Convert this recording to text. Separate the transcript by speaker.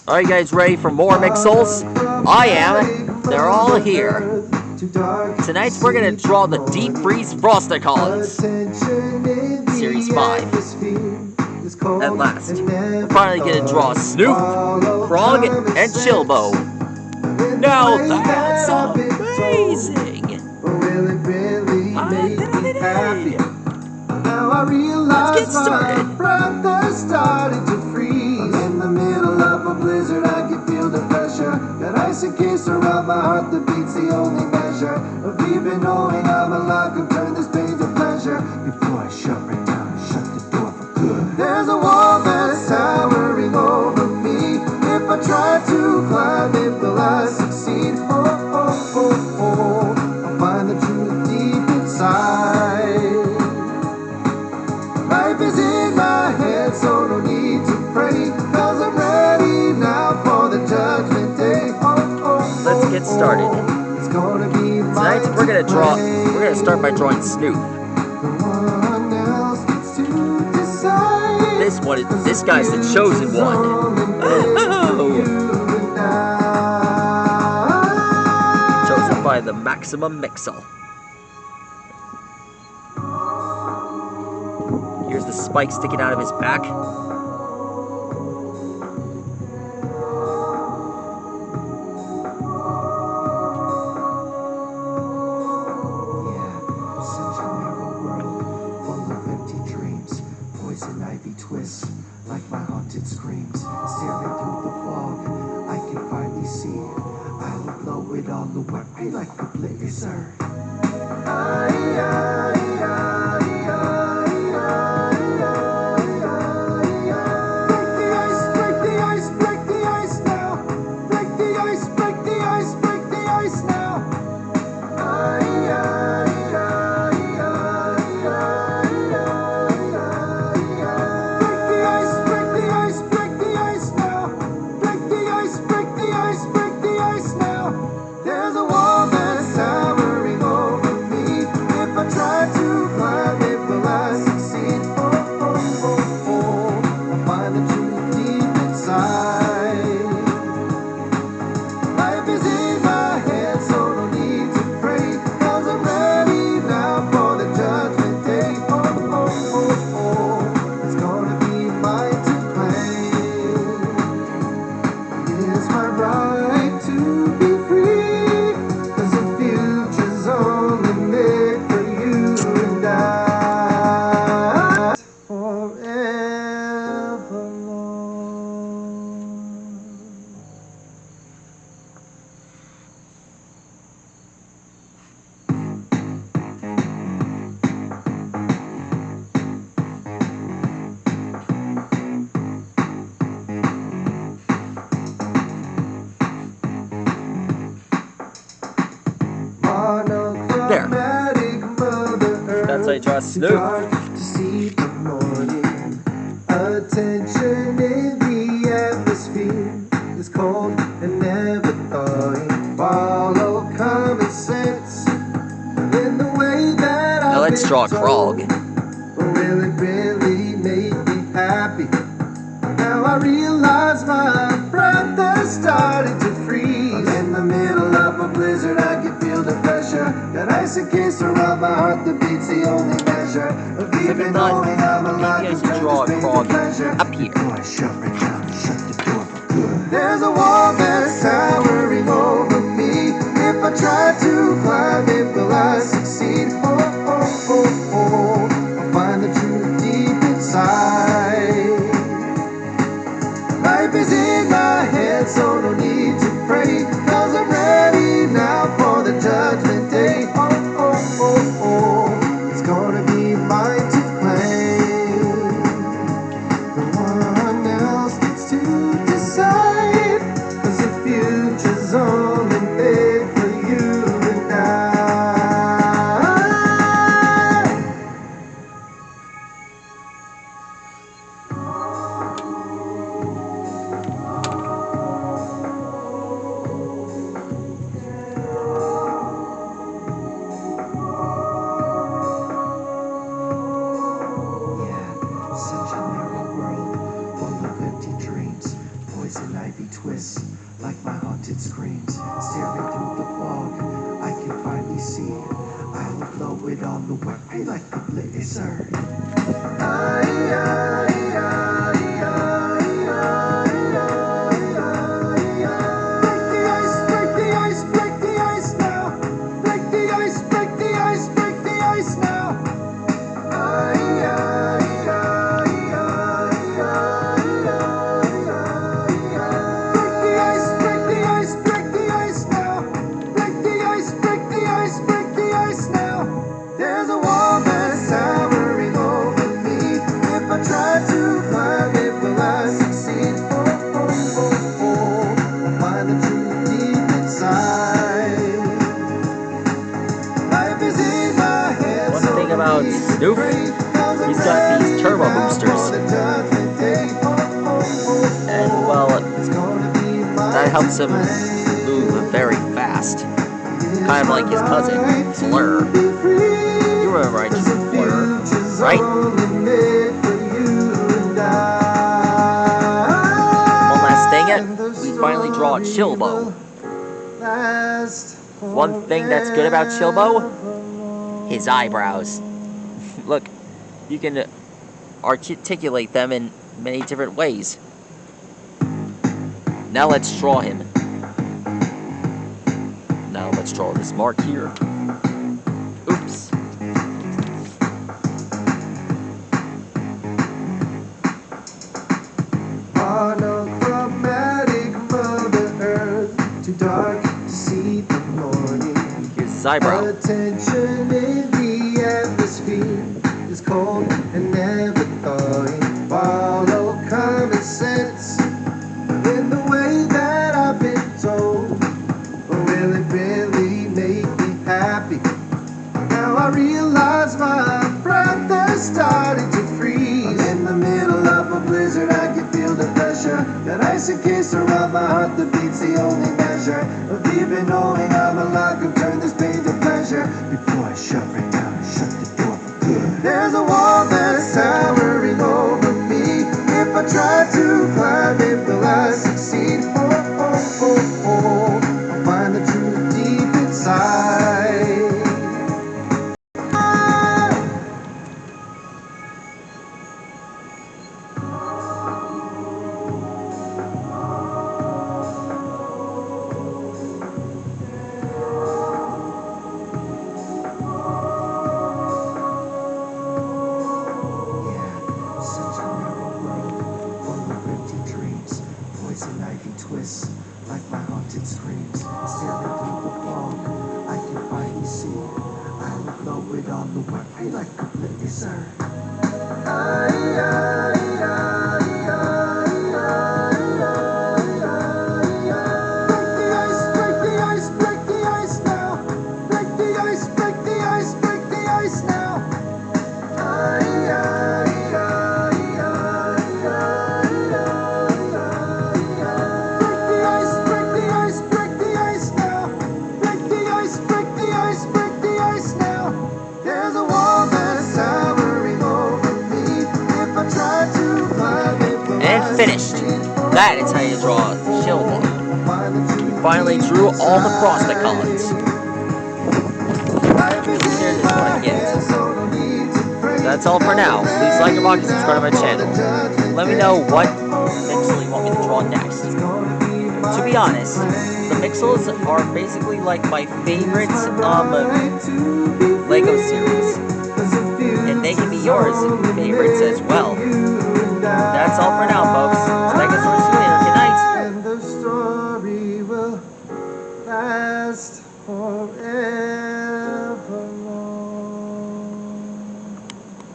Speaker 1: Are you guys ready for more Mixels? I am. They're all here. Tonight we're going to draw the Deep Freeze Frosticons. Series 5. At last. We're finally going to draw Snoop, Frog, and Chilbo. Now that's amazing!
Speaker 2: Now I realize
Speaker 1: Let's get started.
Speaker 2: my breath has started to freeze. In the middle of a blizzard I can feel the pressure. That ice encased around my heart, the beat's the only measure of even knowing I'm alive can turn this pain to pleasure. Before I shut right down and shut the door for good. There's a wall that's towering over me. If I try to climb it, will I succeed? Oh, oh, oh, oh, I'll find the truth deep inside. Life is in my head, so no need to pray, 'cause I'm ready now for the judgment day.
Speaker 1: Let's get started.
Speaker 2: It's gonna be
Speaker 1: Tonight we're gonna start by drawing Snoop.
Speaker 2: No one else gets to decide.
Speaker 1: This guy's the chosen one. Chosen by the Maximum Mixel. Here's the spike sticking out of his back.
Speaker 2: Poison ivy twists like my haunted screams. Staring through the fog, I can finally see. I will blow it all away like a blizzard. Break the ice, break the ice now. Break the ice, break the ice, break the ice now. Life is in my head, so no need to pray, 'cause I'm ready now for the judgment day. It's gonna be mine to claim. It's my right to be free, 'cause the future's only made for you and I.
Speaker 1: There. That's how you draw Snoop.
Speaker 2: To see the morning. Attention in the atmosphere is cold and never thawing. Follow common sense in the way that
Speaker 1: Now let's draw Frog.
Speaker 2: Will it really make me happy? Now I realize my breath has started to freeze. In the middle of a blizzard I can feel the pressure. That ice encased around my heart, the beat's the only measure of even knowing I'm alive.
Speaker 1: Maybe I should draw a frog up here.
Speaker 2: Before I shut right down and shut the door for good. There's a wall that's towering over me. If I try to climb it, will I succeed? Oh, oh, oh, oh, I'll find the truth deep inside. Life is in my head, so no need to pray, 'cause I'm ready now for the judgment day. It's gonna be mine to claim. No one else gets to with all the work. I like the blizzard.
Speaker 1: About Snoop, he's got these turbo boosters, and well, that helps him move very fast, kind of like his cousin, Fleur. You remember, right? Fleur, right? One last thing, we finally draw Chilbo. One thing that's good about Chilbo, his eyebrows. Look, you can articulate them in many different ways. Now let's draw him. Now let's draw this mark here. Oops.
Speaker 2: Monochromatic Mother Earth, too dark to see the morning.
Speaker 1: Here's his eyebrow.
Speaker 2: Attention in the atmosphere is cold and never thawing. Follow common sense in the way that I've been told. Or will it really make me happy? Now I realize my breath is starting to freeze. In the middle of a blizzard I can feel the pressure. That ice encased around my heart, the beat's the only measure of even knowing I'm alive. Can turn this pain to pleasure. Before I shut right down and shut the door for good. There's a wall that's towering over me. If I try to climb it, will I succeed? Oh, oh, oh, oh. I'll find the truth deep inside. Twists like my haunted screams. Staring through the fog, I can finally see. I will flow with all the work. I like a blizzard. Break the ice, break the ice now. Break the ice, break the ice, break the ice now.
Speaker 1: And finished. That is how you draw Chilbo. We finally drew all the frosticons. Here's what I get. That's all for now. Please like and rock and subscribe to my channel. Let me know what pixel you want me to draw next. To be honest, the pixels are basically like my favorite Lego series. And they can be yours favorites as well.